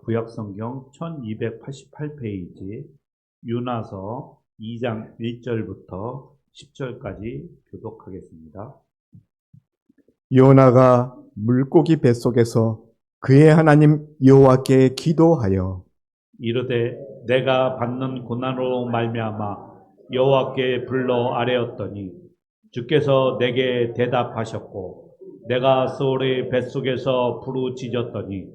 구약성경 1288페이지 유나서 2장 1절부터 10절까지 교독하겠습니다. 요나가 물고기 뱃속에서 그의 하나님 여호와께 기도하여 이르되 내가 받는 고난으로 말미암아 여호와께 불러 아뢰었더니 주께서 내게 대답하셨고 내가 소울의 뱃속에서 부르짖었더니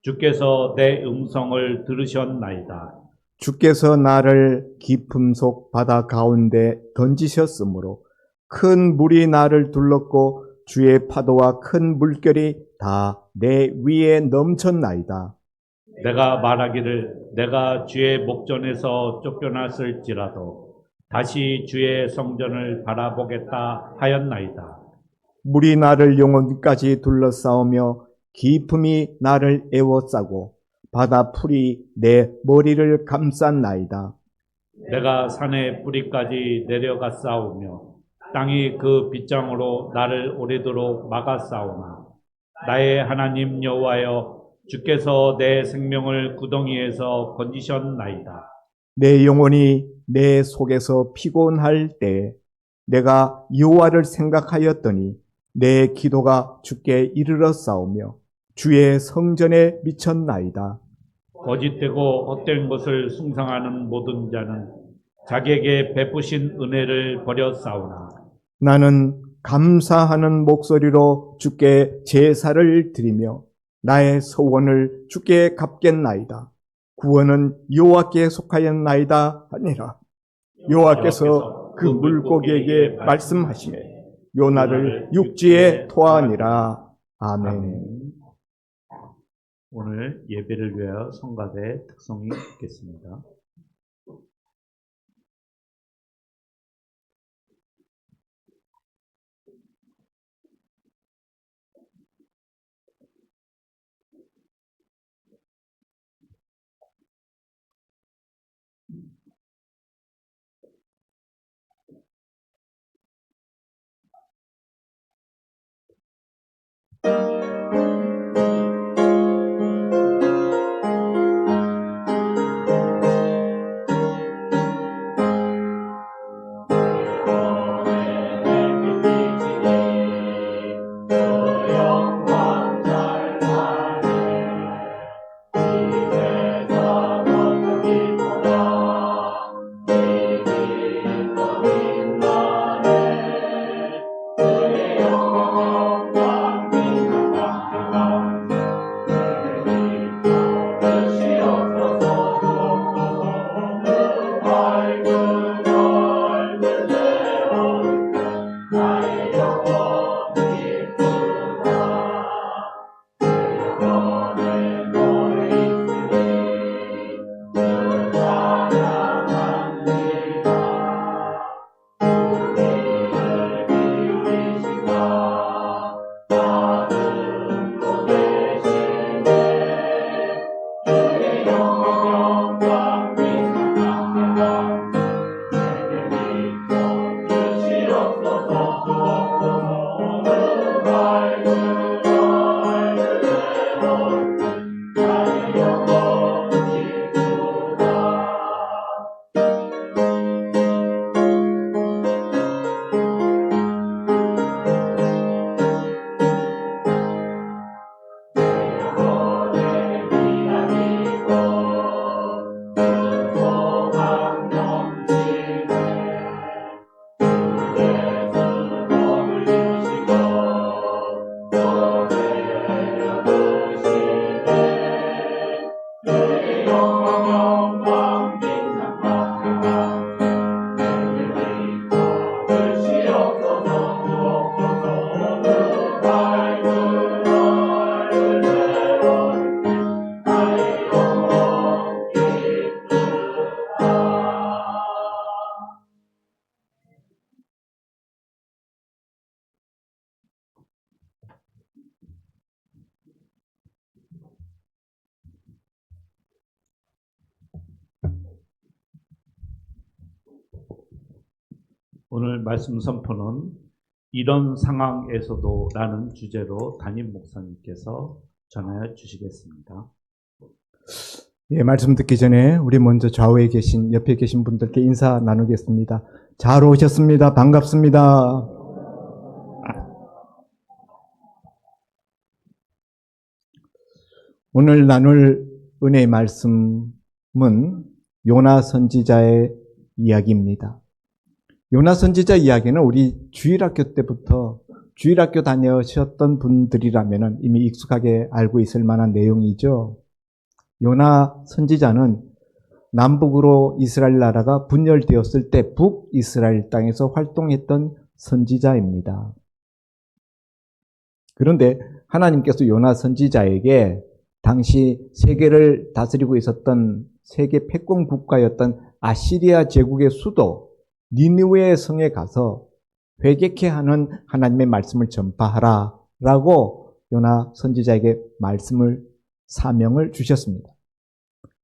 주께서 내 음성을 들으셨나이다. 주께서 나를 깊음 속 바다 가운데 던지셨으므로 큰 물이 나를 둘렀고 주의 파도와 큰 물결이 다 내 위에 넘쳤나이다. 내가 말하기를 내가 주의 목전에서 쫓겨났을지라도 다시 주의 성전을 바라보겠다 하였나이다. 물이 나를 영혼까지 둘러싸우며 깊음이 나를 에워싸고 바다 풀이 내 머리를 감쌌나이다. 내가 산의 뿌리까지 내려갔사오며 땅이 그 빗장으로 나를 오래도록 막았사오나 나의 하나님 여호와여 주께서 내 생명을 구덩이에서 건지셨나이다. 내 영혼이 내 속에서 피곤할 때 내가 여호와를 생각하였더니 내 기도가 주께 이르렀사오며 주의 성전에 미쳤나이다. 거짓되고 헛된 것을 숭상하는 모든 자는 자기에게 베푸신 은혜를 버렸사오나 나는 감사하는 목소리로 주께 제사를 드리며 나의 소원을 주께 갚겠나이다. 구원은 여호와께 속하였나이다 하니라. 여호와께서 그 물고기에게 말씀하시매 요나를 육지에 토하니라. 아멘. 오늘 예배를 위하여 성가대 특송이 있겠습니다. 오늘 말씀 선포는 이런 상황에서도 라는 주제로 담임 목사님께서 전하여 주시겠습니다. 예, 말씀 듣기 전에 우리 먼저 좌우에 계신, 옆에 계신 분들께 인사 나누겠습니다. 잘 오셨습니다. 반갑습니다. 오늘 나눌 은혜의 말씀은 요나 선지자의 이야기입니다. 요나 선지자 이야기는 우리 주일학교 때부터 주일학교 다녀오셨던 분들이라면 이미 익숙하게 알고 있을 만한 내용이죠. 요나 선지자는 남북으로 이스라엘 나라가 분열되었을 때 북이스라엘 땅에서 활동했던 선지자입니다. 그런데 하나님께서 요나 선지자에게 당시 세계를 다스리고 있었던 세계 패권 국가였던 아시리아 제국의 수도 니느웨 성에 가서 회개케 하는 하나님의 말씀을 전파하라 라고 요나 선지자에게 사명을 주셨습니다.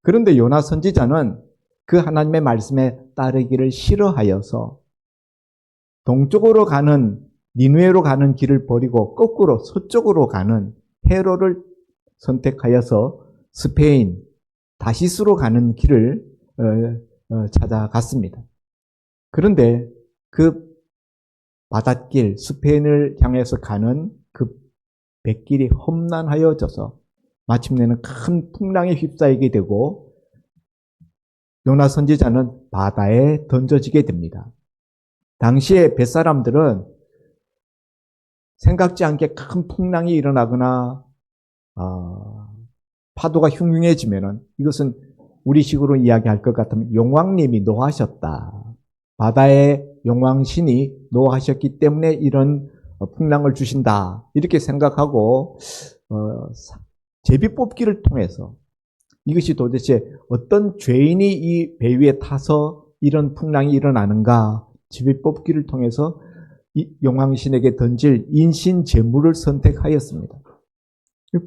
그런데 요나 선지자는 그 하나님의 말씀에 따르기를 싫어하여서 동쪽으로 가는 니느웨로 가는 길을 버리고 거꾸로 서쪽으로 가는 해로를 선택하여서 스페인 다시스로 가는 길을 찾아갔습니다. 그런데 그 바닷길 스페인을 향해서 가는 그 백길이 험난하여져서 마침내는 큰 풍랑에 휩싸이게 되고 요나 선지자는 바다에 던져지게 됩니다. 당시에 뱃사람들은 생각지 않게 큰 풍랑이 일어나거나 파도가 흉흉해지면은 이것은 우리식으로 이야기할 것 같으면 용왕님이 노하셨다. 바다의 용왕신이 노하셨기 때문에 이런 풍랑을 주신다. 이렇게 생각하고 제비뽑기를 통해서 이것이 도대체 어떤 죄인이 이 배 위에 타서 이런 풍랑이 일어나는가 제비뽑기를 통해서 이 용왕신에게 던질 인신 제물을 선택하였습니다.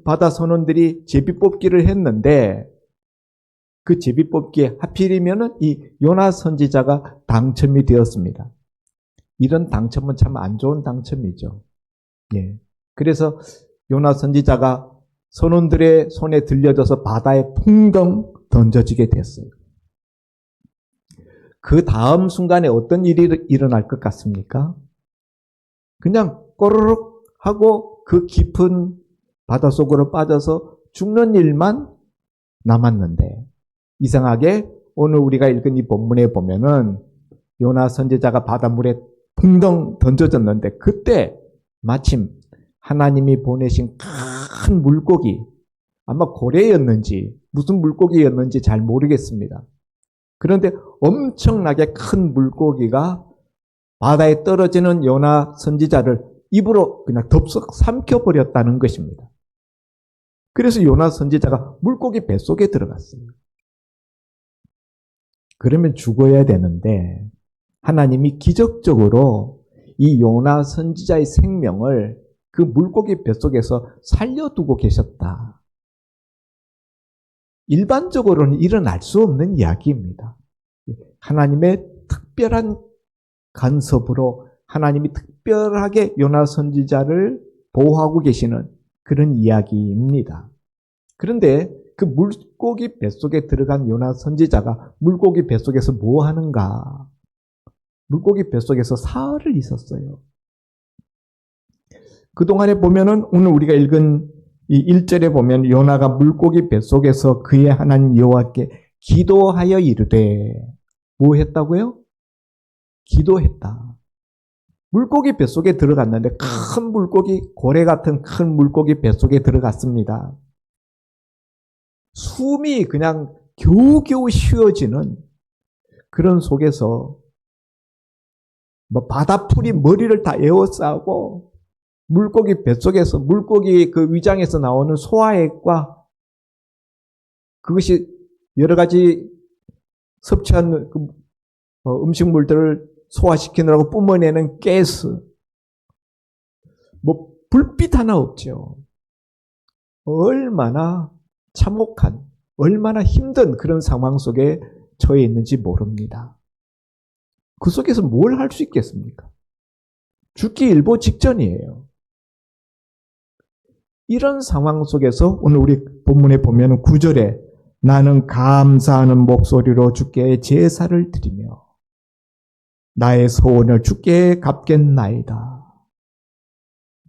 바다 선원들이 제비뽑기를 했는데 그 제비뽑기에 하필이면은 이 요나 선지자가 당첨이 되었습니다. 이런 당첨은 참 안 좋은 당첨이죠. 예. 그래서 요나 선지자가 선원들의 손에 들려져서 바다에 풍덩 던져지게 됐어요. 그 다음 순간에 어떤 일이 일어날 것 같습니까? 그냥 꼬르륵 하고 그 깊은 바닷속으로 빠져서 죽는 일만 남았는데 이상하게 오늘 우리가 읽은 이 본문에 보면은 요나 선지자가 바닷물에 풍덩 던져졌는데 그때 마침 하나님이 보내신 큰 물고기, 아마 고래였는지 무슨 물고기였는지 잘 모르겠습니다. 그런데 엄청나게 큰 물고기가 바다에 떨어지는 요나 선지자를 입으로 그냥 덥석 삼켜버렸다는 것입니다. 그래서 요나 선지자가 물고기 뱃속에 들어갔어요. 그러면 죽어야 되는데 하나님이 기적적으로 이 요나 선지자의 생명을 그 물고기 뱃속에서 살려두고 계셨다. 일반적으로는 일어날 수 없는 이야기입니다. 하나님의 특별한 간섭으로 하나님이 특별하게 요나 선지자를 보호하고 계시는 그런 이야기입니다. 그런데 그 물고기 뱃속에 들어간 요나 선지자가 물고기 뱃속에서 뭐 하는가? 물고기 뱃속에서 사흘을 있었어요. 그동안에 보면은 오늘 우리가 읽은 이 1절에 보면 요나가 물고기 뱃속에서 그의 하나님 여호와께 기도하여 이르되 뭐 했다고요? 기도했다. 물고기 뱃속에 들어갔는데 큰 물고기, 고래 같은 큰 물고기 뱃속에 들어갔습니다. 숨이 그냥 겨우겨우 쉬어지는 그런 속에서 바다풀이 머리를 다 에워싸고 물고기 뱃속에서 물고기 그 위장에서 나오는 소화액과 그것이 여러 가지 섭취한 그 음식물들을 소화시키느라고 뿜어내는 가스, 불빛 하나 없죠. 얼마나 참혹한, 얼마나 힘든 그런 상황 속에 처해 있는지 모릅니다. 그 속에서 뭘 할 수 있겠습니까? 죽기 일보 직전이에요. 이런 상황 속에서 오늘 우리 본문에 보면 9절에 나는 감사하는 목소리로 주께 제사를 드리며 나의 소원을 주께 갚겠나이다.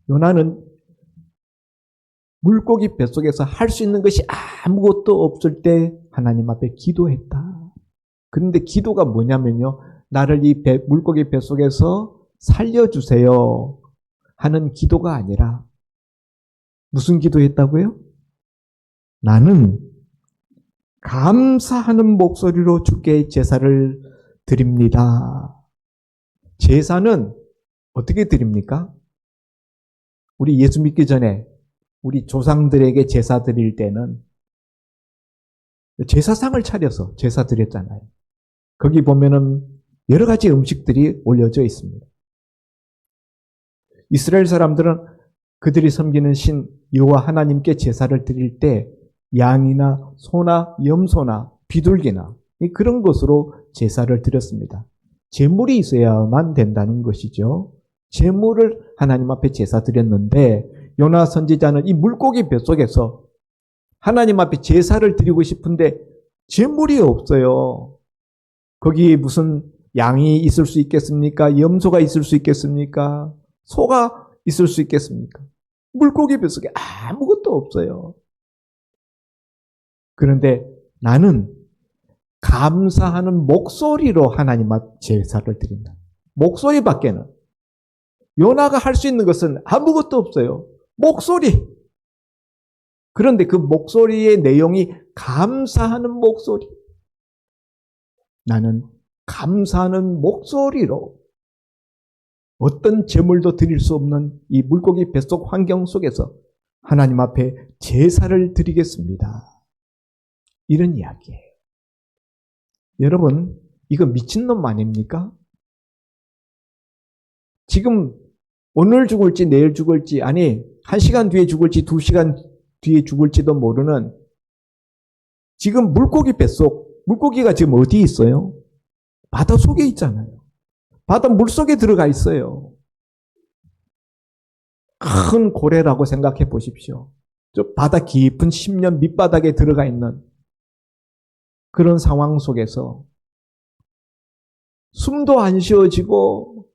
요나는 물고기 뱃속에서 할 수 있는 것이 아무것도 없을 때 하나님 앞에 기도했다. 그런데 기도가 뭐냐면요. 나를 이 물고기 뱃속에서 살려주세요 하는 기도가 아니라 무슨 기도했다고요? 나는 감사하는 목소리로 주께 제사를 드립니다. 제사는 어떻게 드립니까? 우리 예수 믿기 전에 우리 조상들에게 제사 드릴 때는 제사상을 차려서 제사 드렸잖아요. 거기 보면은 여러 가지 음식들이 올려져 있습니다. 이스라엘 사람들은 그들이 섬기는 신 여호와 하나님께 제사를 드릴 때 양이나 소나 염소나 비둘기나 그런 것으로 제사를 드렸습니다. 제물이 있어야만 된다는 것이죠. 제물을 하나님 앞에 제사 드렸는데 요나 선지자는 이 물고기 뱃속에서 하나님 앞에 제사를 드리고 싶은데 제물이 없어요. 거기 무슨 양이 있을 수 있겠습니까? 염소가 있을 수 있겠습니까? 소가 있을 수 있겠습니까? 물고기 뱃속에 아무것도 없어요. 그런데 나는 감사하는 목소리로 하나님 앞 제사를 드린다. 목소리밖에는 요나가 할 수 있는 것은 아무것도 없어요. 목소리. 그런데 그 목소리의 내용이 감사하는 목소리. 나는 감사하는 목소리로 어떤 제물도 드릴 수 없는 이 물고기 뱃속 환경 속에서 하나님 앞에 제사를 드리겠습니다. 이런 이야기예요. 여러분, 이거 미친놈 아닙니까? 지금 오늘 죽을지 내일 죽을지, 아니 1시간 뒤에 죽을지 2시간 뒤에 죽을지도 모르는 지금 물고기 뱃속, 물고기가 지금 어디 있어요? 바다 속에 있잖아요. 바다 물속에 들어가 있어요. 큰 고래라고 생각해 보십시오. 저 바다 깊은 10년 밑바닥에 들어가 있는 그런 상황 속에서 숨도 안 쉬어지고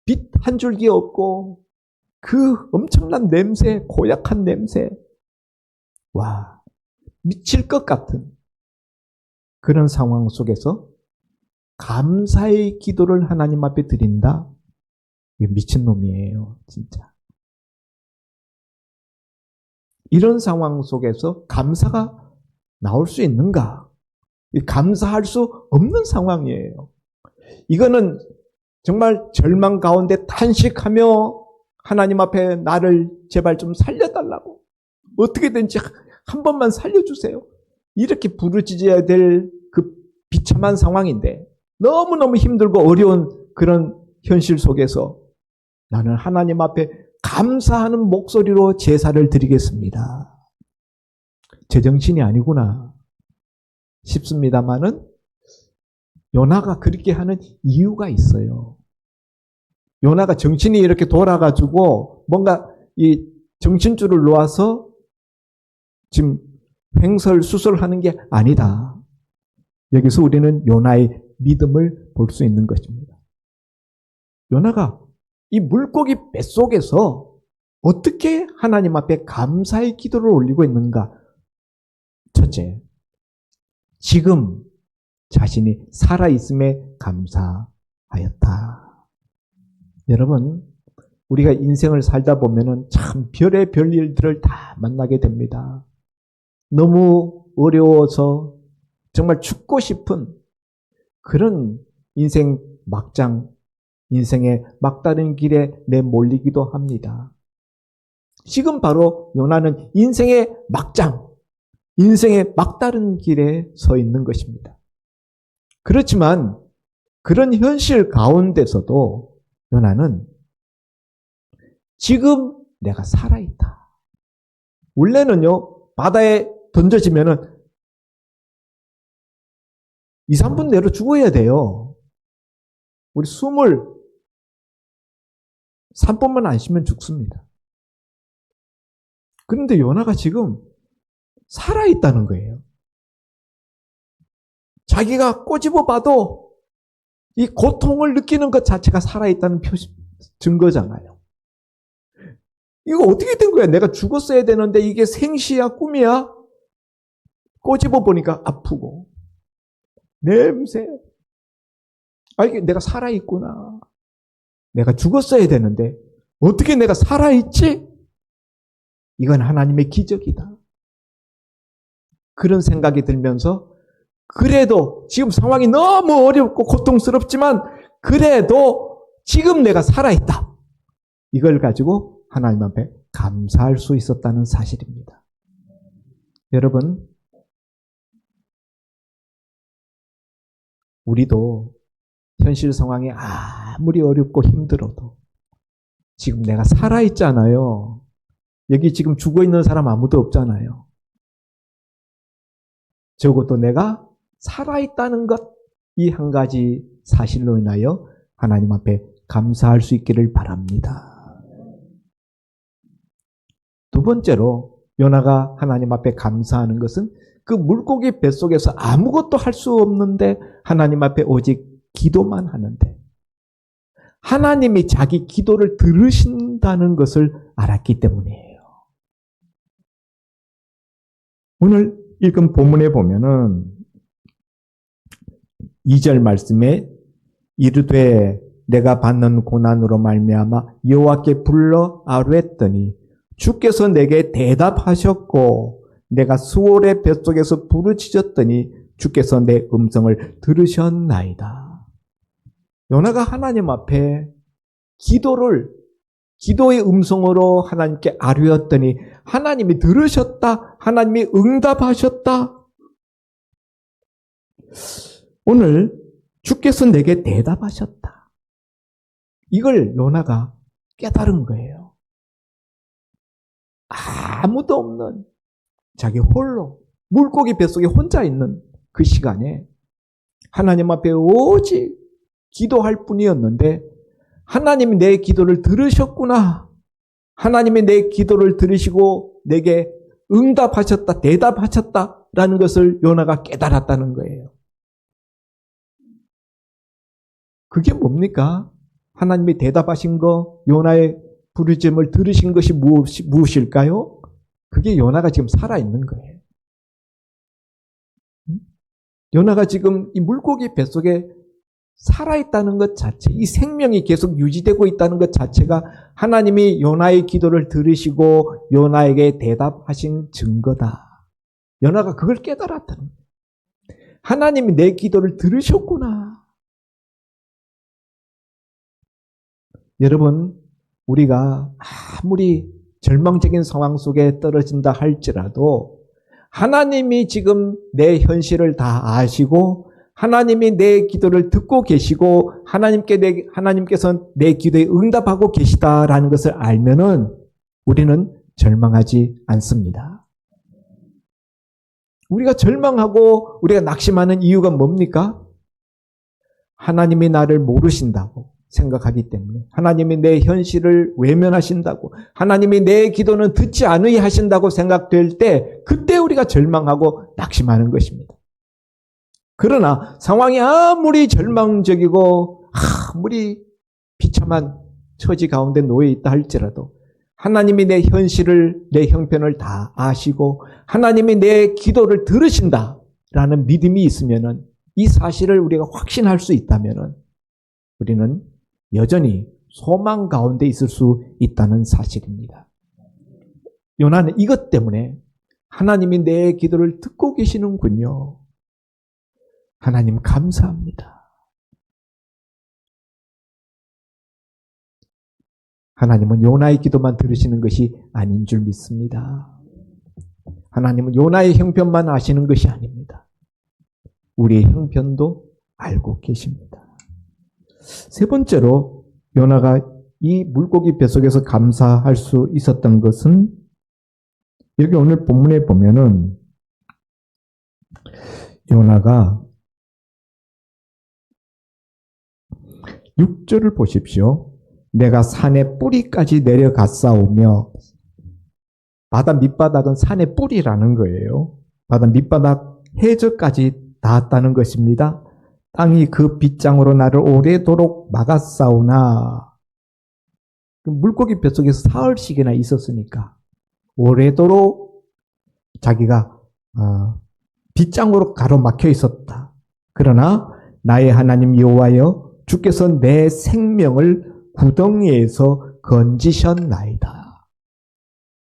빛 한 줄기 없고 그 엄청난 냄새, 고약한 냄새. 와, 미칠 것 같은 그런 상황 속에서 감사의 기도를 하나님 앞에 드린다? 미친놈이에요, 진짜. 이런 상황 속에서 감사가 나올 수 있는가? 감사할 수 없는 상황이에요. 이거는 정말 절망 가운데 탄식하며 하나님 앞에 나를 제발 좀 살려달라고. 어떻게든지 한 번만 살려주세요. 이렇게 부르짖어야 될 그 비참한 상황인데 너무너무 힘들고 어려운 그런 현실 속에서 나는 하나님 앞에 감사하는 목소리로 제사를 드리겠습니다. 제정신이 아니구나 싶습니다만은 요나가 그렇게 하는 이유가 있어요. 요나가 정신이 이렇게 돌아가지고 뭔가 이 정신줄을 놓아서 지금 횡설수설하는 게 아니다. 여기서 우리는 요나의 믿음을 볼 수 있는 것입니다. 요나가 이 물고기 뱃속에서 어떻게 하나님 앞에 감사의 기도를 올리고 있는가? 첫째, 지금 자신이 살아있음에 감사하였다. 여러분, 우리가 인생을 살다 보면은 참 별의 별일들을 다 만나게 됩니다. 너무 어려워서 정말 죽고 싶은 그런 인생 막장, 인생의 막다른 길에 내몰리기도 합니다. 지금 바로 요나는 인생의 막장, 인생의 막다른 길에 서 있는 것입니다. 그렇지만 그런 현실 가운데서도 요나는 지금 내가 살아있다. 원래는요, 바다에 던져지면은 2, 3분 내로 죽어야 돼요. 우리 숨을 3분만 안 쉬면 죽습니다. 그런데 요나가 지금 살아있다는 거예요. 자기가 꼬집어 봐도 이 고통을 느끼는 것 자체가 살아있다는 증거잖아요. 이거 어떻게 된 거야? 내가 죽었어야 되는데 이게 생시야 꿈이야? 꼬집어 보니까 아프고 냄새. 이게 내가 살아있구나. 내가 죽었어야 되는데 어떻게 내가 살아있지? 이건 하나님의 기적이다. 그런 생각이 들면서 그래도 지금 상황이 너무 어렵고 고통스럽지만 그래도 지금 내가 살아있다. 이걸 가지고 하나님 앞에 감사할 수 있었다는 사실입니다. 여러분, 우리도 현실 상황이 아무리 어렵고 힘들어도 지금 내가 살아있잖아요. 여기 지금 죽어있는 사람 아무도 없잖아요. 적어도 내가 살아있다는 것, 이 한 가지 사실로 인하여 하나님 앞에 감사할 수 있기를 바랍니다. 두 번째로 요나가 하나님 앞에 감사하는 것은 그 물고기 뱃속에서 아무것도 할 수 없는데 하나님 앞에 오직 기도만 하는데 하나님이 자기 기도를 들으신다는 것을 알았기 때문이에요. 오늘 읽은 본문에 보면은 2절 말씀에 이르되 내가 받는 고난으로 말미암아 여호와께 불러 아뢰었더니 주께서 내게 대답하셨고 내가 수월의 뱃속에서 부르짖었더니 주께서 내 음성을 들으셨나이다. 요나가 하나님 앞에 기도의 음성으로 하나님께 아뢰었더니 하나님이 들으셨다. 하나님이 응답하셨다. 오늘 주께서 내게 대답하셨다. 이걸 요나가 깨달은 거예요. 아무도 없는 자기 홀로 물고기 뱃속에 혼자 있는 그 시간에 하나님 앞에 오직 기도할 뿐이었는데 하나님이 내 기도를 들으셨구나. 하나님이 내 기도를 들으시고 내게 응답하셨다, 대답하셨다라는 것을 요나가 깨달았다는 거예요. 그게 뭡니까? 하나님이 대답하신 거, 요나의 부르짖음을 들으신 것이 무엇일까요? 그게 요나가 지금 살아있는 거예요. 요나가 지금 이 물고기 뱃속에 살아있다는 것 자체, 이 생명이 계속 유지되고 있다는 것 자체가 하나님이 요나의 기도를 들으시고 요나에게 대답하신 증거다. 요나가 그걸 깨달았다는 거예요. 하나님이 내 기도를 들으셨구나. 여러분, 우리가 아무리 절망적인 상황 속에 떨어진다 할지라도 하나님이 지금 내 현실을 다 아시고 하나님이 내 기도를 듣고 계시고 하나님께서 내 기도에 응답하고 계시다라는 것을 알면은 우리는 절망하지 않습니다. 우리가 절망하고 우리가 낙심하는 이유가 뭡니까? 하나님이 나를 모르신다고 생각하기 때문에, 하나님이 내 현실을 외면하신다고, 하나님이 내 기도는 듣지 않으리 하신다고 생각될 때 그때 우리가 절망하고 낙심하는 것입니다. 그러나 상황이 아무리 절망적이고 아무리 비참한 처지 가운데 놓여 있다 할지라도 하나님이 내 현실을, 내 형편을 다 아시고 하나님이 내 기도를 들으신다라는 믿음이 있으면은, 이 사실을 우리가 확신할 수 있다면은 우리는 여전히 소망 가운데 있을 수 있다는 사실입니다. 요나는 이것 때문에 하나님이 내 기도를 듣고 계시는군요. 하나님 감사합니다. 하나님은 요나의 기도만 들으시는 것이 아닌 줄 믿습니다. 하나님은 요나의 형편만 아시는 것이 아닙니다. 우리의 형편도 알고 계십니다. 세 번째로 요나가 이 물고기 뱃속에서 감사할 수 있었던 것은, 여기 오늘 본문에 보면은 요나가 6절을 보십시오. 내가 산의 뿌리까지 내려갔사오며, 바다 밑바닥은 산의 뿌리라는 거예요. 바다 밑바닥 해저까지 닿았다는 것입니다. 땅이 그 빗장으로 나를 오래도록 막았사오나, 물고기 뱃속에서 사흘씩이나 있었으니까 오래도록 자기가 빗장으로 가로막혀 있었다. 그러나 나의 하나님 여호와여, 주께서 내 생명을 구덩이에서 건지셨나이다.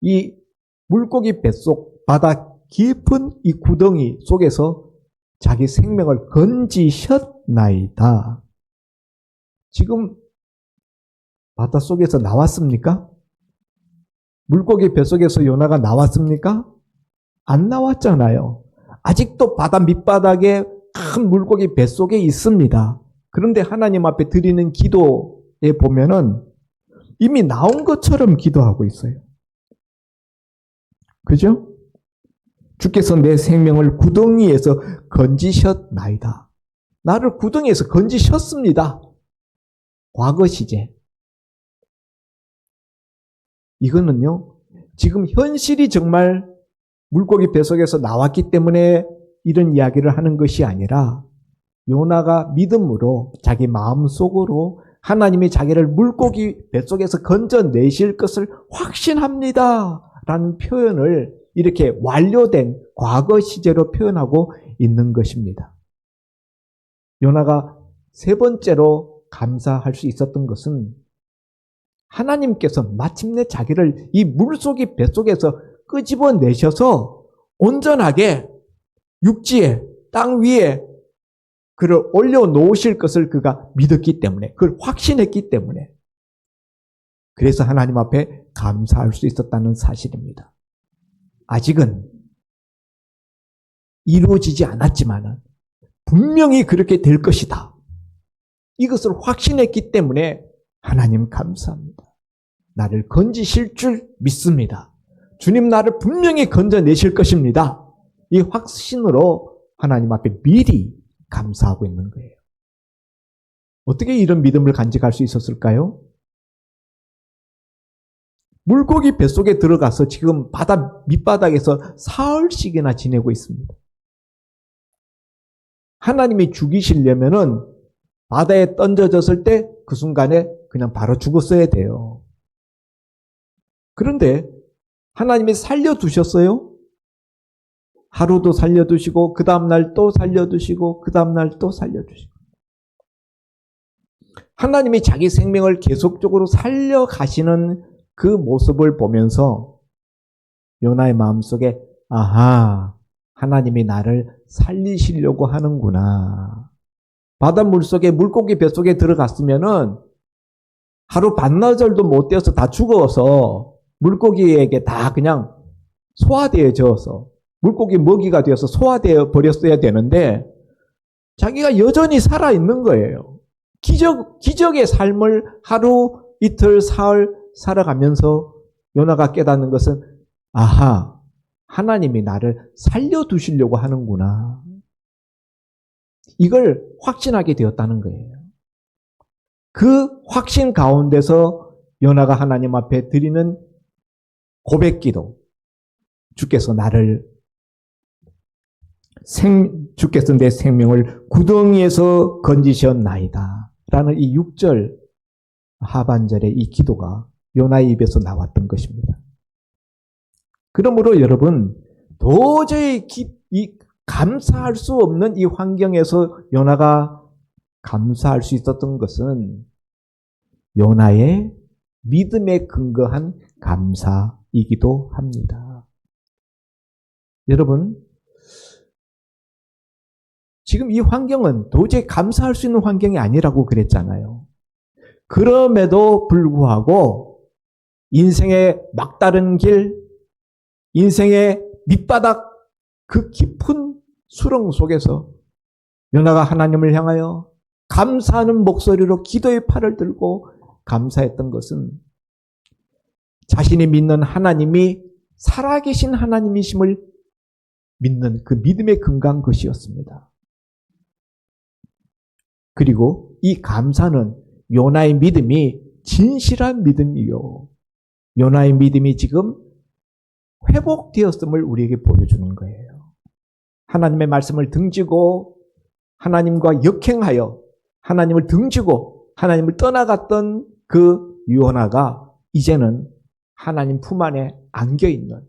이 물고기 뱃속 바다 깊은 이 구덩이 속에서 자기 생명을 건지셨나이다. 지금 바닷속에서 나왔습니까? 물고기 뱃속에서 요나가 나왔습니까? 안 나왔잖아요. 아직도 바다 밑바닥에 큰 물고기 뱃속에 있습니다. 그런데 하나님 앞에 드리는 기도에 보면은 이미 나온 것처럼 기도하고 있어요. 그죠? 주께서 내 생명을 구덩이에서 건지셨나이다. 나를 구덩이에서 건지셨습니다. 과거 시제. 이거는요, 지금 현실이 정말 물고기 뱃속에서 나왔기 때문에 이런 이야기를 하는 것이 아니라 요나가 믿음으로 자기 마음속으로 하나님이 자기를 물고기 뱃속에서 건져내실 것을 확신합니다 라는 표현을 이렇게 완료된 과거 시제로 표현하고 있는 것입니다. 요나가 세 번째로 감사할 수 있었던 것은 하나님께서 마침내 자기를 이 물속이 뱃속에서 끄집어내셔서 온전하게 육지에, 땅 위에 그를 올려놓으실 것을 그가 믿었기 때문에, 그걸 확신했기 때문에, 그래서 하나님 앞에 감사할 수 있었다는 사실입니다. 아직은 이루어지지 않았지만 분명히 그렇게 될 것이다. 이것을 확신했기 때문에 하나님 감사합니다. 나를 건지실 줄 믿습니다. 주님 나를 분명히 건져내실 것입니다. 이 확신으로 하나님 앞에 미리 감사하고 있는 거예요. 어떻게 이런 믿음을 간직할 수 있었을까요? 물고기 뱃속에 들어가서 지금 바다 밑바닥에서 사흘씩이나 지내고 있습니다. 하나님이 죽이시려면은 바다에 던져졌을 때 그 순간에 그냥 바로 죽었어야 돼요. 그런데 하나님이 살려두셨어요? 하루도 살려두시고 그 다음날 또 살려두시고 그 다음날 또 살려두시고, 하나님이 자기 생명을 계속적으로 살려가시는 그 모습을 보면서 요나의 마음속에 아하, 하나님이 나를 살리시려고 하는구나. 바닷물 속에 물고기 뱃속에 들어갔으면은 하루 반나절도 못 되어서 다 죽어서 물고기에게 다 그냥 소화되어져서 물고기 먹이가 되어서 소화되어 버렸어야 되는데 자기가 여전히 살아있는 거예요. 기적의 삶을 하루, 이틀, 사흘 살아가면서 요나가 깨닫는 것은 아하, 하나님이 나를 살려두시려고 하는구나. 이걸 확신하게 되었다는 거예요. 그 확신 가운데서 요나가 하나님 앞에 드리는 고백기도, 주께서 내 생명을 구덩이에서 건지셨나이다 라는 이 6절 하반절의 이 기도가 요나의 입에서 나왔던 것입니다. 그러므로 여러분, 도저히 감사할 수 없는 이 환경에서 요나가 감사할 수 있었던 것은 요나의 믿음에 근거한 감사이기도 합니다. 여러분, 지금 이 환경은 도저히 감사할 수 있는 환경이 아니라고 그랬잖아요. 그럼에도 불구하고 인생의 막다른 길, 인생의 밑바닥 그 깊은 수렁 속에서 요나가 하나님을 향하여 감사하는 목소리로 기도의 팔을 들고 감사했던 것은 자신이 믿는 하나님이 살아계신 하나님이심을 믿는 그 믿음의 근간 것이었습니다. 그리고 이 감사는 요나의 믿음이 진실한 믿음이요, 요나의 믿음이 지금 회복되었음을 우리에게 보여주는 거예요. 하나님의 말씀을 등지고 하나님과 역행하여 하나님을 등지고 하나님을 떠나갔던 그 요나가 이제는 하나님 품 안에 안겨있는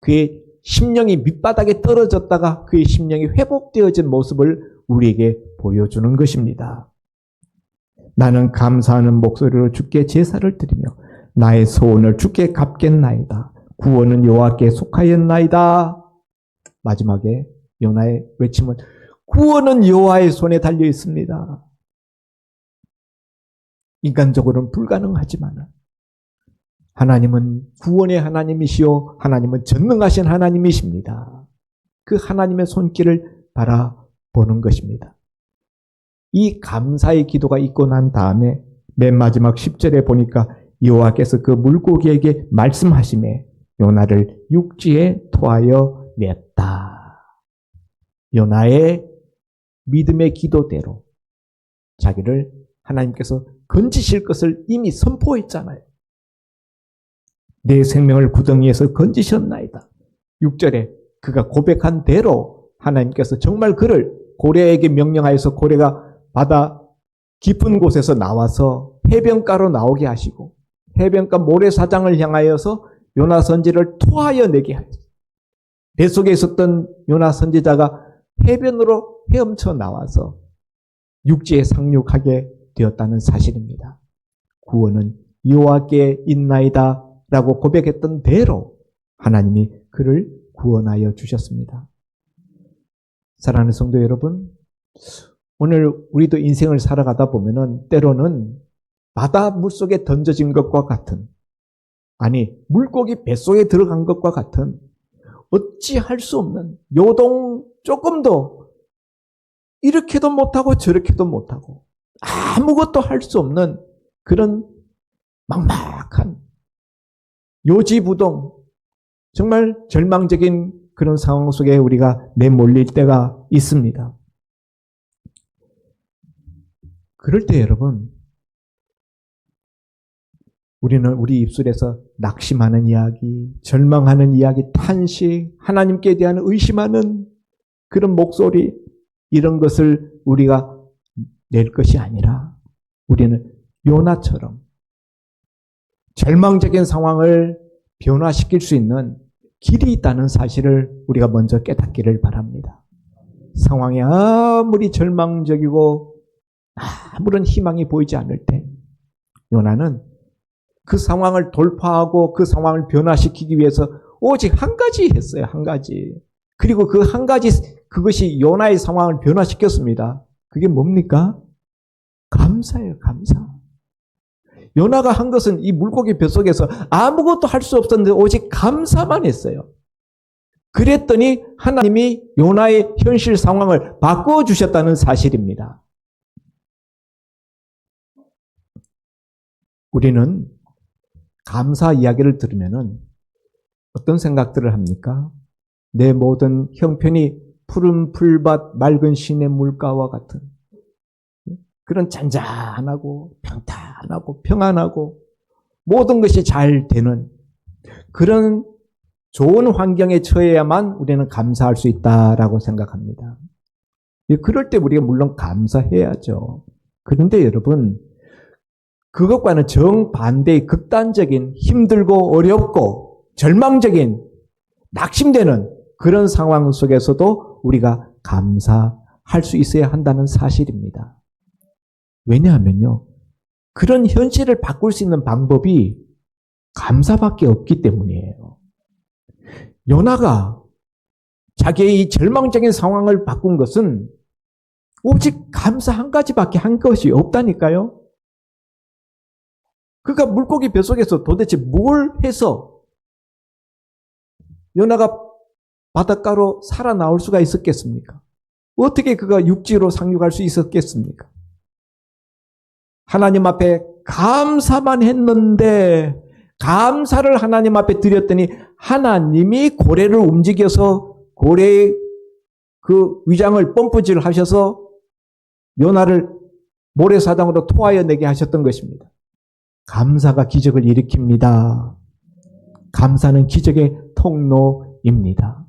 그의 심령이 밑바닥에 떨어졌다가 그의 심령이 회복되어진 모습을 우리에게 보여주는 것입니다. 나는 감사하는 목소리로 주께 제사를 드리며 나의 소원을 주께 갚겠나이다. 구원은 여호와께 속하였나이다. 마지막에 요나의 외침은 구원은 여호와의 손에 달려 있습니다. 인간적으로는 불가능하지만 하나님은 구원의 하나님이시요 하나님은 전능하신 하나님이십니다. 그 하나님의 손길을 바라보는 것입니다. 이 감사의 기도가 있고 난 다음에 맨 마지막 10절에 보니까 여호와께서 그 물고기에게 말씀하시매 요나를 육지에 토하여 냈다. 요나의 믿음의 기도대로 자기를 하나님께서 건지실 것을 이미 선포했잖아요. 내 생명을 구덩이에서 건지셨나이다. 6절에 그가 고백한 대로 하나님께서 정말 그를 고래에게 명령하여서 고래가 바다 깊은 곳에서 나와서 해변가로 나오게 하시고 해변가 모래사장을 향하여서 요나 선지를 토하여 내게 하였어요. 뱃속에 있었던 요나 선지자가 해변으로 헤엄쳐 나와서 육지에 상륙하게 되었다는 사실입니다. 구원은 여호와께 있나이다 라고 고백했던 대로 하나님이 그를 구원하여 주셨습니다. 사랑하는 성도 여러분, 오늘 우리도 인생을 살아가다 보면은 때로는 바다 물속에 던져진 것과 같은, 아니 물고기 뱃속에 들어간 것과 같은 어찌할 수 없는 요동 조금도 이렇게도 못하고 저렇게도 못하고 아무것도 할 수 없는 그런 막막한 요지부동 정말 절망적인 그런 상황 속에 우리가 내몰릴 때가 있습니다. 그럴 때 여러분, 우리는 우리 입술에서 낙심하는 이야기, 절망하는 이야기, 탄식, 하나님께 대한 의심하는 그런 목소리, 이런 것을 우리가 낼 것이 아니라 우리는 요나처럼 절망적인 상황을 변화시킬 수 있는 길이 있다는 사실을 우리가 먼저 깨닫기를 바랍니다. 상황이 아무리 절망적이고 아무런 희망이 보이지 않을 때 요나는 그 상황을 돌파하고 그 상황을 변화시키기 위해서 오직 한 가지 했어요. 한 가지. 그리고 그 한 가지, 그것이 요나의 상황을 변화시켰습니다. 그게 뭡니까? 감사예요. 감사. 요나가 한 것은 이 물고기 뱃속에서 아무것도 할 수 없었는데 오직 감사만 했어요. 그랬더니 하나님이 요나의 현실 상황을 바꿔주셨다는 사실입니다. 우리는 감사 이야기를 들으면 어떤 생각들을 합니까? 내 모든 형편이 푸른 풀밭 맑은 시냇 물가와 같은 그런 잔잔하고 평탄하고 평안하고 모든 것이 잘 되는 그런 좋은 환경에 처해야만 우리는 감사할 수 있다라고 생각합니다. 그럴 때 우리가 물론 감사해야죠. 그런데 여러분, 그것과는 정반대의 극단적인 힘들고 어렵고 절망적인 낙심되는 그런 상황 속에서도 우리가 감사할 수 있어야 한다는 사실입니다. 왜냐하면요, 그런 현실을 바꿀 수 있는 방법이 감사밖에 없기 때문이에요. 요나가 자기의 이 절망적인 상황을 바꾼 것은 오직 감사 한 가지밖에 한 것이 없다니까요. 그가 물고기 뱃속에서 도대체 뭘 해서 요나가 바닷가로 살아나올 수가 있었겠습니까? 어떻게 그가 육지로 상륙할 수 있었겠습니까? 하나님 앞에 감사만 했는데 감사를 하나님 앞에 드렸더니 하나님이 고래를 움직여서 고래의 그 위장을 펌프질 하셔서 요나를 모래사장으로 토하여 내게 하셨던 것입니다. 감사가 기적을 일으킵니다. 감사는 기적의 통로입니다.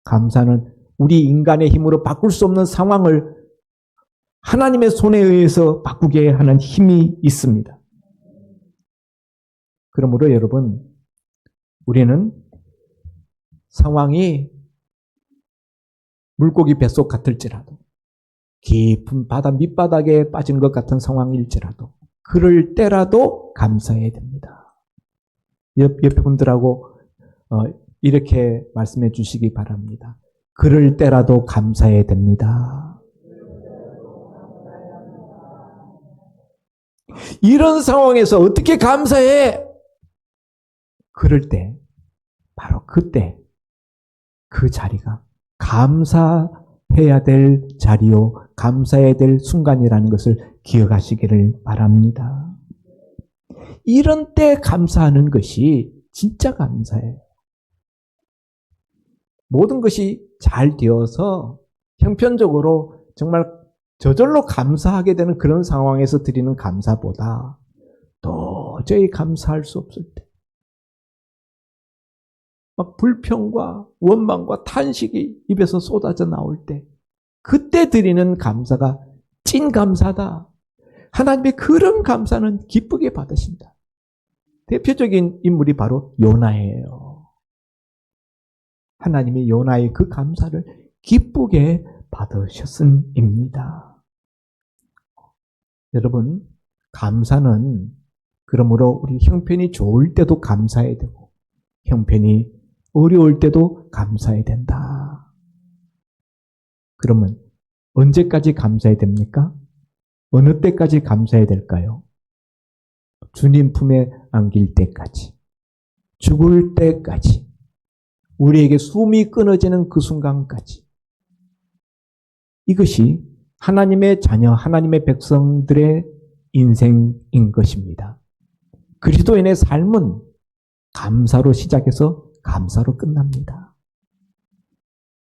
감사는 우리 인간의 힘으로 바꿀 수 없는 상황을 하나님의 손에 의해서 바꾸게 하는 힘이 있습니다. 그러므로 여러분, 우리는 상황이 물고기 뱃속 같을지라도, 깊은 바다 밑바닥에 빠진 것 같은 상황일지라도, 그럴 때라도 감사해야 됩니다. 옆에 분들하고 이렇게 말씀해 주시기 바랍니다. 그럴 때라도 감사해야 됩니다. 이런 상황에서 어떻게 감사해? 그럴 때, 바로 그때, 그 자리가 감사해야 될 자리요, 감사해야 될 순간이라는 것을 기억하시기를 바랍니다. 이런 때 감사하는 것이 진짜 감사해요. 모든 것이 잘 되어서 형편적으로 정말 저절로 감사하게 되는 그런 상황에서 드리는 감사보다 도저히 감사할 수 없을 때, 막 불평과 원망과 탄식이 입에서 쏟아져 나올 때, 그때 드리는 감사가 찐 감사다. 하나님의 그런 감사는 기쁘게 받으신다. 대표적인 인물이 바로 요나예요. 하나님이 요나의 그 감사를 기쁘게 받으셨음입니다. 여러분, 감사는 그러므로 우리 형편이 좋을 때도 감사해야 되고, 형편이 어려울 때도 감사해야 된다. 그러면 언제까지 감사해야 됩니까? 어느 때까지 감사해야 될까요? 주님 품에 안길 때까지, 죽을 때까지, 우리에게 숨이 끊어지는 그 순간까지. 이것이 하나님의 자녀, 하나님의 백성들의 인생인 것입니다. 그리스도인의 삶은 감사로 시작해서 감사로 끝납니다.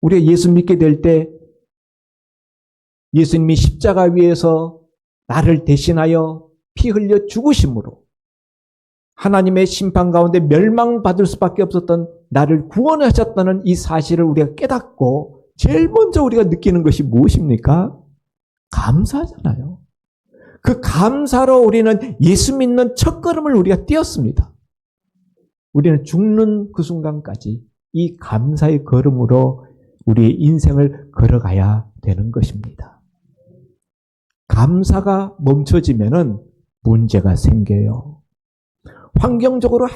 우리가 예수 믿게 될 때 예수님이 십자가 위에서 나를 대신하여 피 흘려 죽으심으로 하나님의 심판 가운데 멸망받을 수밖에 없었던 나를 구원하셨다는 이 사실을 우리가 깨닫고 제일 먼저 우리가 느끼는 것이 무엇입니까? 감사잖아요. 그 감사로 우리는 예수 믿는 첫걸음을 우리가 띄었습니다. 우리는 죽는 그 순간까지 이 감사의 걸음으로 우리의 인생을 걸어가야 되는 것입니다. 감사가 멈춰지면은 문제가 생겨요. 환경적으로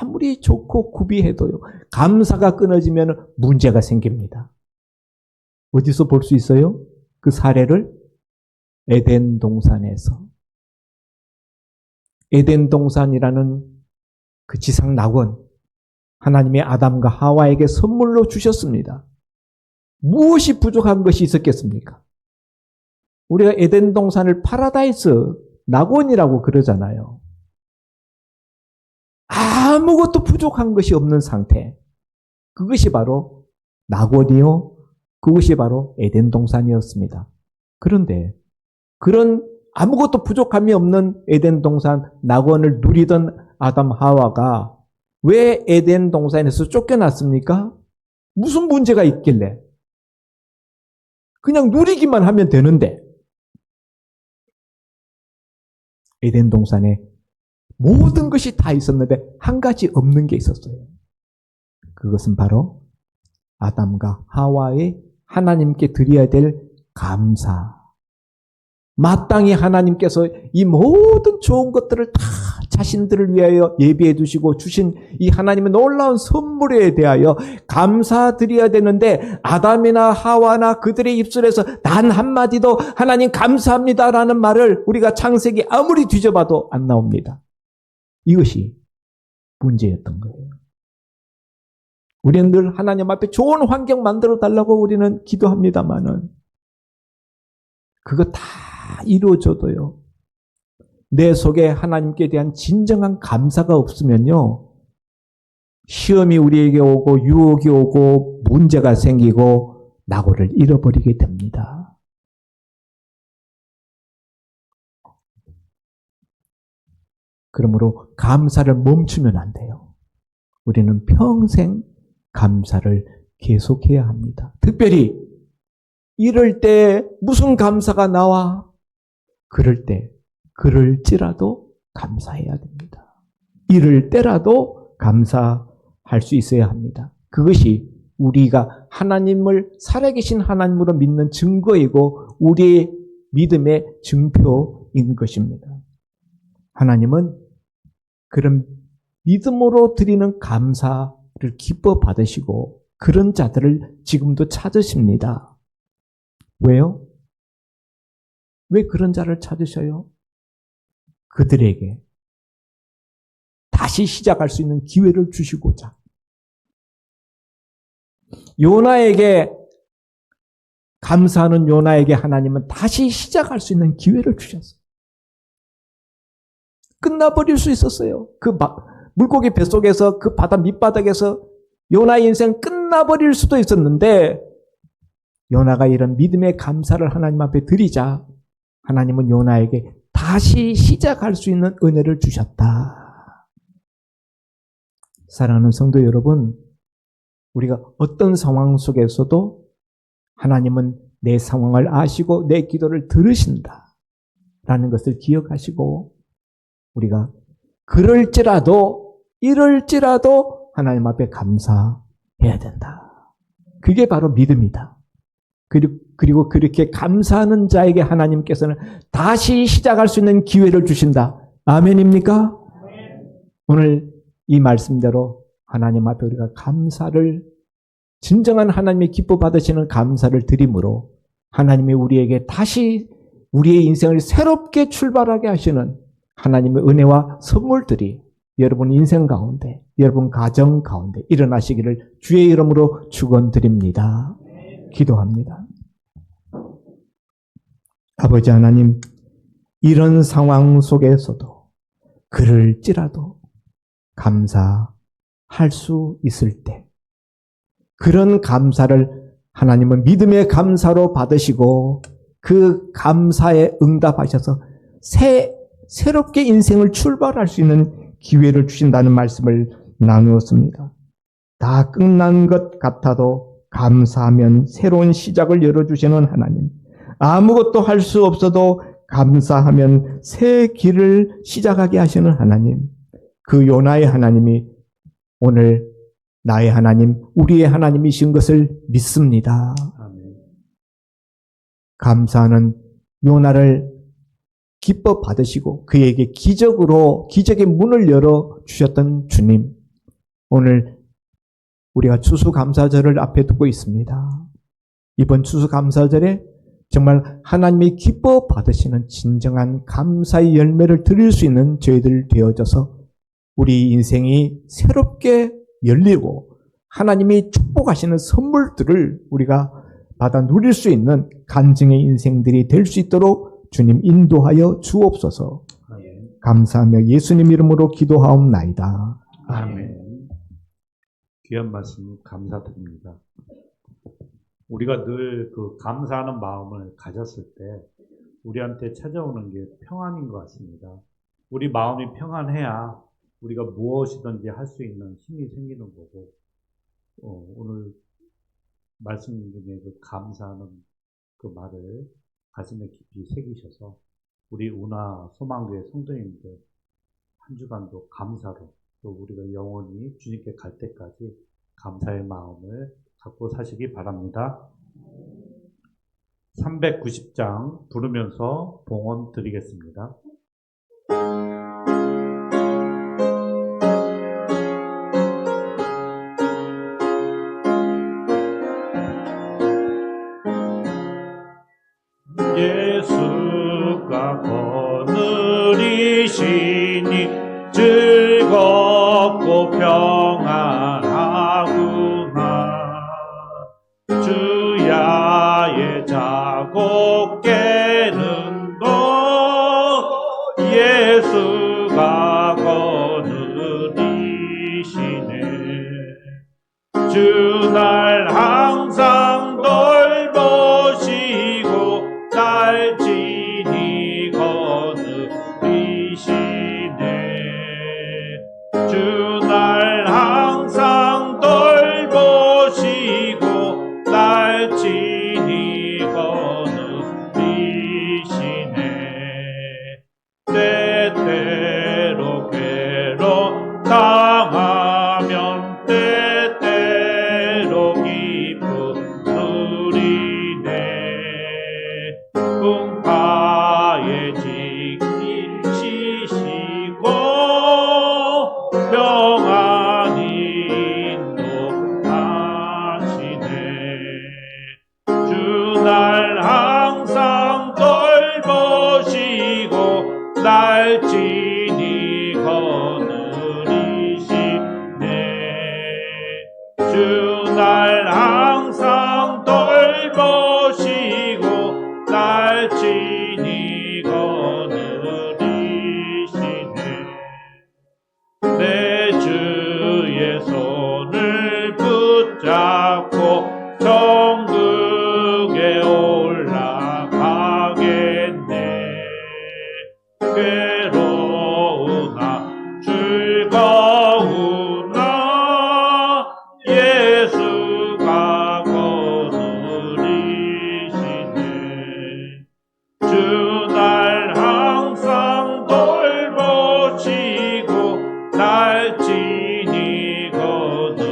아무리 좋고 구비해도요, 감사가 끊어지면 문제가 생깁니다. 어디서 볼 수 있어요? 그 사례를 에덴 동산에서. 에덴 동산이라는 그 지상 낙원, 하나님의 아담과 하와에게 선물로 주셨습니다. 무엇이 부족한 것이 있었겠습니까? 우리가 에덴 동산을 파라다이스 낙원이라고 그러잖아요. 아무것도 부족한 것이 없는 상태. 그것이 바로 낙원이요, 그것이 바로 에덴 동산이었습니다. 그런데 그런 아무것도 부족함이 없는 에덴 동산 낙원을 누리던 아담 하와가 왜 에덴 동산에서 쫓겨났습니까? 무슨 문제가 있길래? 그냥 누리기만 하면 되는데. 에덴 동산에 모든 것이 다 있었는데 한 가지 없는 게 있었어요. 그것은 바로 아담과 하와의 하나님께 드려야 될 감사. 마땅히 하나님께서 이 모든 좋은 것들을 다 자신들을 위하여 예비해 두시고 주신 이 하나님의 놀라운 선물에 대하여 감사드려야 되는데 아담이나 하와나 그들의 입술에서 단 한마디도 하나님 감사합니다라는 말을 우리가 창세기 아무리 뒤져봐도 안 나옵니다. 이것이 문제였던 거예요. 우리는 늘 하나님 앞에 좋은 환경 만들어 달라고 우리는 기도합니다만은 그거 다 이루어져도요, 내 속에 하나님께 대한 진정한 감사가 없으면요, 시험이 우리에게 오고 유혹이 오고 문제가 생기고 낙오를 잃어버리게 됩니다. 그러므로 감사를 멈추면 안 돼요. 우리는 평생 감사를 계속해야 합니다. 특별히 이럴 때 무슨 감사가 나와? 그럴 때, 그럴지라도 감사해야 됩니다. 이럴 때라도 감사할 수 있어야 합니다. 그것이 우리가 하나님을 살아계신 하나님으로 믿는 증거이고 우리의 믿음의 증표인 것입니다. 하나님은 그런 믿음으로 드리는 감사를 기뻐 받으시고 그런 자들을 지금도 찾으십니다. 왜요? 왜 그런 자를 찾으셔요? 그들에게 다시 시작할 수 있는 기회를 주시고자. 요나에게 감사하는 요나에게 하나님은 다시 시작할 수 있는 기회를 주셨어요. 끝나버릴 수 있었어요. 그 물고기 뱃속에서 그 바다 밑바닥에서 요나의 인생 끝나버릴 수도 있었는데 요나가 이런 믿음의 감사를 하나님 앞에 드리자 하나님은 요나에게 다시 시작할 수 있는 은혜를 주셨다. 사랑하는 성도 여러분, 우리가 어떤 상황 속에서도 하나님은 내 상황을 아시고 내 기도를 들으신다 라는 것을 기억하시고 우리가 그럴지라도 이럴지라도 하나님 앞에 감사해야 된다. 그게 바로 믿음이다. 그리고 그렇게 감사하는 자에게 하나님께서는 다시 시작할 수 있는 기회를 주신다. 아멘입니까? 오늘 이 말씀대로 하나님 앞에 우리가 감사를 진정한 하나님의 기뻐 받으시는 감사를 드림으로 하나님이 우리에게 다시 우리의 인생을 새롭게 출발하게 하시는 하나님의 은혜와 선물들이 여러분 인생 가운데, 여러분 가정 가운데 일어나시기를 주의 이름으로 축원드립니다. 기도합니다. 아버지 하나님, 이런 상황 속에서도 그럴지라도 감사할 수 있을 때 그런 감사를 하나님은 믿음의 감사로 받으시고 그 감사에 응답하셔서 새롭게 인생을 출발할 수 있는 기회를 주신다는 말씀을 나누었습니다. 다 끝난 것 같아도 감사하면 새로운 시작을 열어주시는 하나님, 아무것도 할 수 없어도 감사하면 새 길을 시작하게 하시는 하나님, 그 요나의 하나님이 오늘 나의 하나님, 우리의 하나님이신 것을 믿습니다. 아멘. 감사하는 요나를 기뻐 받으시고 그에게 기적의 문을 열어주셨던 주님, 오늘 우리가 추수감사절을 앞에 두고 있습니다. 이번 추수감사절에 정말 하나님이 기뻐 받으시는 진정한 감사의 열매를 드릴 수 있는 저희들 되어져서 우리 인생이 새롭게 열리고 하나님이 축복하시는 선물들을 우리가 받아 누릴 수 있는 간증의 인생들이 될 수 있도록 주님 인도하여 주옵소서. 아멘. 감사하며 예수님 이름으로 기도하옵나이다. 아멘. 귀한 말씀 감사드립니다. 우리가 늘 그 감사하는 마음을 가졌을 때 우리한테 찾아오는 게 평안인 것 같습니다. 우리 마음이 평안해야 우리가 무엇이든지 할 수 있는 힘이 생기는 거고, 오늘 말씀 중에 그 감사하는 그 말을 가슴에 깊이 새기셔서 우리 운하 소망교회 성도님들 한 주간도 감사로 또 우리가 영원히 주님께 갈 때까지 감사의 마음을 갖고 사시기 바랍니다. 390장 부르면서 봉헌 드리겠습니다. 예수가 거느리시니 즐겁고 평안하구나. 주야의 자고 깨는 것 예수가 거느리시네. 주 날 항상 돌보시고 날 친히 거느리시네. 주 날 항상 돌보시고 날 친히 날 항상 돌보시고 날 친히 거느리시네. 주 날 항상 돌보시고 날 친히 거느리시네. 내 주의 손을 붙잡고 천국에 올라가겠네. 괴로우나 즐거우나 예수가 거느리시네. 주 날 항상 돌보시고 날 친히 거느리시네.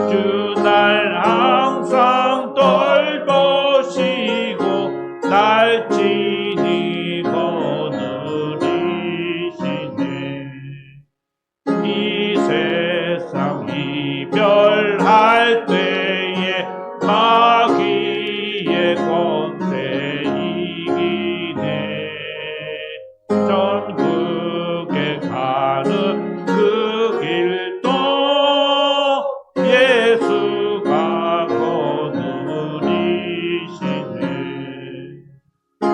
주 날 항상 돌보시고 날 친히 거느리시네. 이 세상 이별할 때에 마귀의 권세 이기네. 천국에 가는 그 길도 예수가 거느리시네.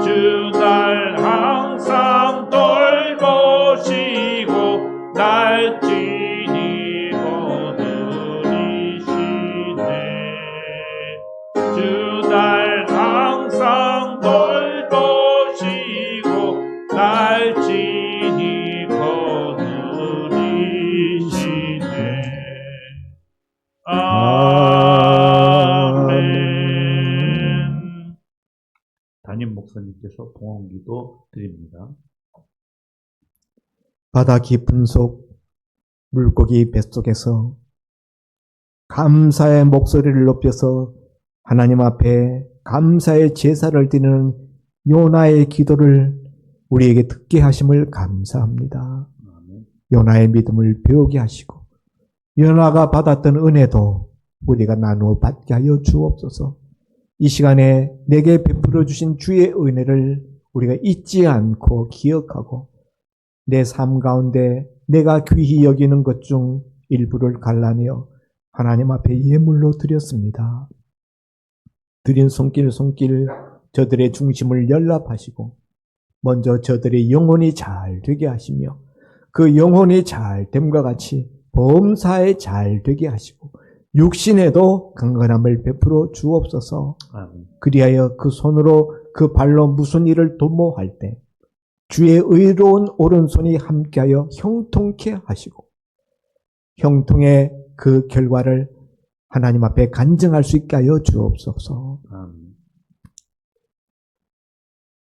주 날 항상 돌보시고 날 친히 거느리시네. 주 날 항상 돌보시고 날 친히 거느리시네. 아멘. 담임 목사님께서 봉헌기도 드립니다. 바다 깊은 속 물고기 뱃속에서 감사의 목소리를 높여서 하나님 앞에 감사의 제사를 드리는 요나의 기도를 우리에게 듣게 하심을 감사합니다. 요나의 믿음을 배우게 하시고 요나가 받았던 은혜도 우리가 나누어 받게 하여 주옵소서. 이 시간에 내게 베풀어 주신 주의 은혜를 우리가 잊지 않고 기억하고 내 삶 가운데 내가 귀히 여기는 것 중 일부를 갈라내어 하나님 앞에 예물로 드렸습니다. 드린 손길 저들의 중심을 연락하시고 먼저 저들의 영혼이 잘 되게 하시며 그 영혼이 잘 됨과 같이 범사에 잘 되게 하시고 육신에도 강건함을 베풀어 주옵소서. 아멘. 그리하여 그 손으로 그 발로 무슨 일을 도모할 때 주의 의로운 오른손이 함께하여 형통케 하시고 형통의 그 결과를 하나님 앞에 간증할 수 있게 하여 주옵소서. 아멘.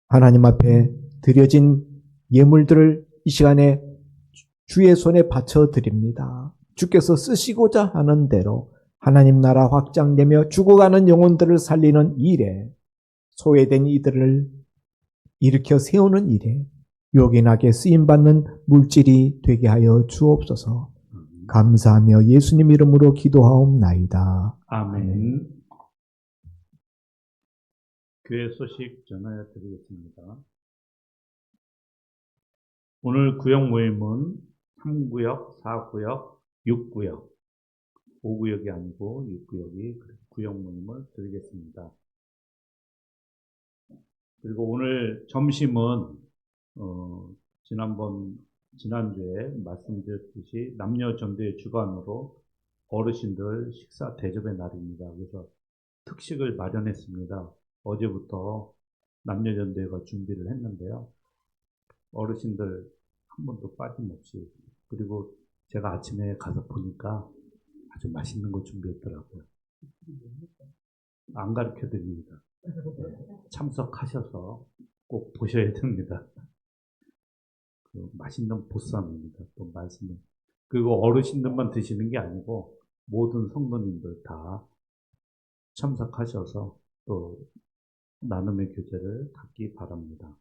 하나님 앞에 드려진 예물들을 이 시간에 주의 손에 바쳐 드립니다. 주께서 쓰시고자 하는 대로 하나님 나라 확장되며 죽어가는 영혼들을 살리는 일에 소외된 이들을 일으켜 세우는 일에 요긴하게 쓰임받는 물질이 되게 하여 주옵소서. 감사하며 예수님 이름으로 기도하옵나이다. 아멘. 교회 소식 전하여 드리겠습니다. 오늘 구역 모임은 3구역, 4구역, 6구역, 5구역이 아니고 6구역이 구역 모임을 드리겠습니다. 그리고 오늘 점심은 지난주에 말씀드렸듯이 남녀전도의 주관으로 어르신들 식사 대접의 날입니다. 그래서 특식을 마련했습니다. 어제부터 남녀전도회가 준비를 했는데요. 어르신들 한 번도 빠짐없이, 그리고 제가 아침에 가서 보니까 아주 맛있는 거 준비했더라고요. 안 가르쳐 드립니다. 참석하셔서 꼭 보셔야 됩니다. 그 맛있는 보쌈입니다. 또 말씀은. 그리고 어르신들만 드시는 게 아니고 모든 성도님들 다 참석하셔서 또 나눔의 교제를 갖기 바랍니다.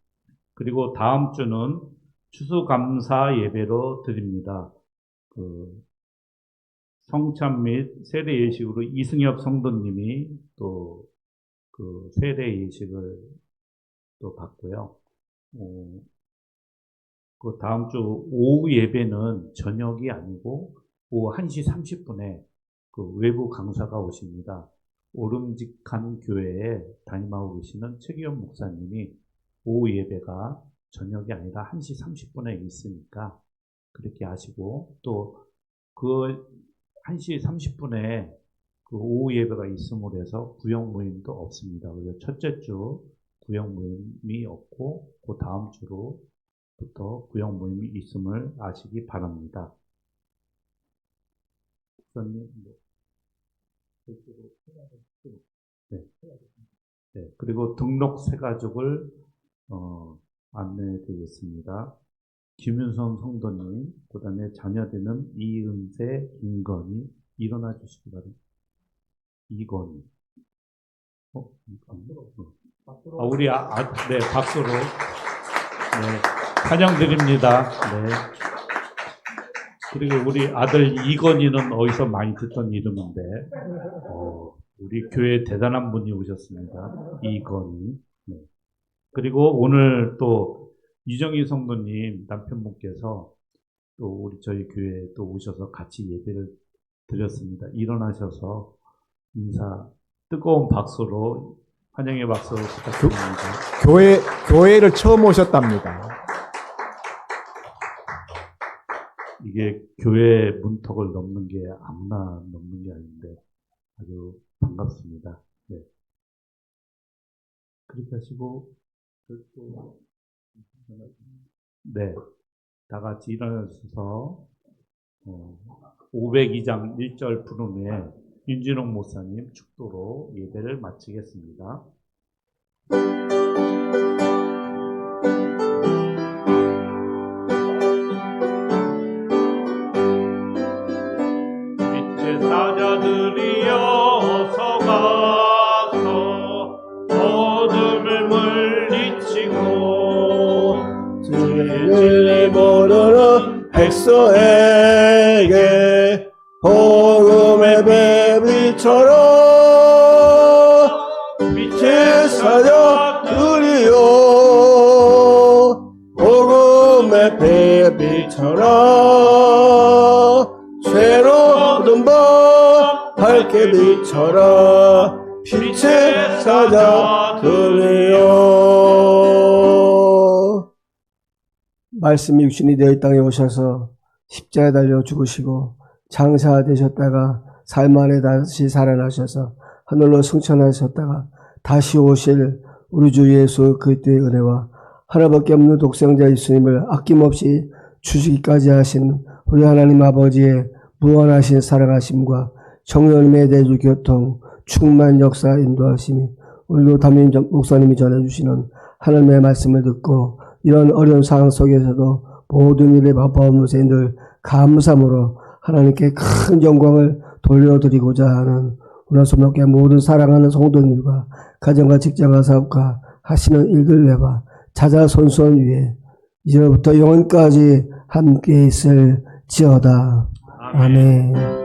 그리고 다음 주는 추수감사 예배로 드립니다. 성찬 및 세례 예식으로 이승엽 성도님이 또 그 세례 예식을 또 받고요. 그 다음 주 오후 예배는 저녁이 아니고 오후 1시 30분에 그 외부 강사가 오십니다. 오름직한 교회에 담임하고 계시는 최기현 목사님이 오후 예배가 저녁이 아니라 1시 30분에 있으니까 그렇게 하시고, 또 그 1시 30분에 그 오후 예배가 있음으로 해서 구역 모임도 없습니다. 그래서 첫째 주 구역 모임이 없고 그 다음 주로부터 구역 모임이 있음을 아시기 바랍니다. 네. 네. 그리고 등록 새가족을 안내해 드리겠습니다. 김윤선 성도님, 그 다음에 자녀되는 이은세, 김건희, 일어나 주시기 바랍니다. 이건희. 우리 네, 박수로. 네, 환영드립니다. 네. 그리고 우리 아들 이건희는 어디서 많이 듣던 이름인데, 우리 교회에 대단한 분이 오셨습니다. 이건희. 네. 그리고 오늘 또 이정희 성도님 남편분께서 또 우리 저희 교회에 또 오셔서 같이 예배를 드렸습니다. 일어나셔서 인사, 뜨거운 박수로, 환영의 박수 부탁드립니다. 교회를 처음 오셨답니다. 이게 교회 문턱을 넘는 게 아무나 넘는 게 아닌데 아주 반갑습니다. 네. 그렇게 하시고, 네, 다 같이 일어나셔서 502장 1절 부른 후에 윤진홍 목사님 축도로 예배를 마치겠습니다. 빛의 사자들이여 어서 가서 어둠을 물리치고 진리 모르는 백성에게 복음의 배비처럼 빛의 사자들이여 복음의 배비처럼 새로운 밤 밝게 비춰라 빛의 사자들이여. 말씀이 육신이 되어 이 땅에 오셔서 십자가에 달려 죽으시고 장사 되셨다가 삶 안에 다시 살아나셔서 하늘로 승천하셨다가 다시 오실 우리 주 예수 그리스도의 은혜와 하나밖에 없는 독생자 예수님을 아낌없이 주시기까지 하신 우리 하나님 아버지의 무한하신 사랑하심과 성령님의 내주 교통 충만 역사 인도하심이 오늘도 담임 목사님이 전해주시는 하나님의 말씀을 듣고 이런 어려운 상황 속에서도 모든 일에 바빠온 세인들 감사함으로 하나님께 큰 영광을 돌려드리고자 하는 우리 손목의 모든 사랑하는 성도님과 가정과 직장과 사업과 하시는 일들 외와 자자손손 위에 이제부터 영원까지 함께 있을지어다. 아멘.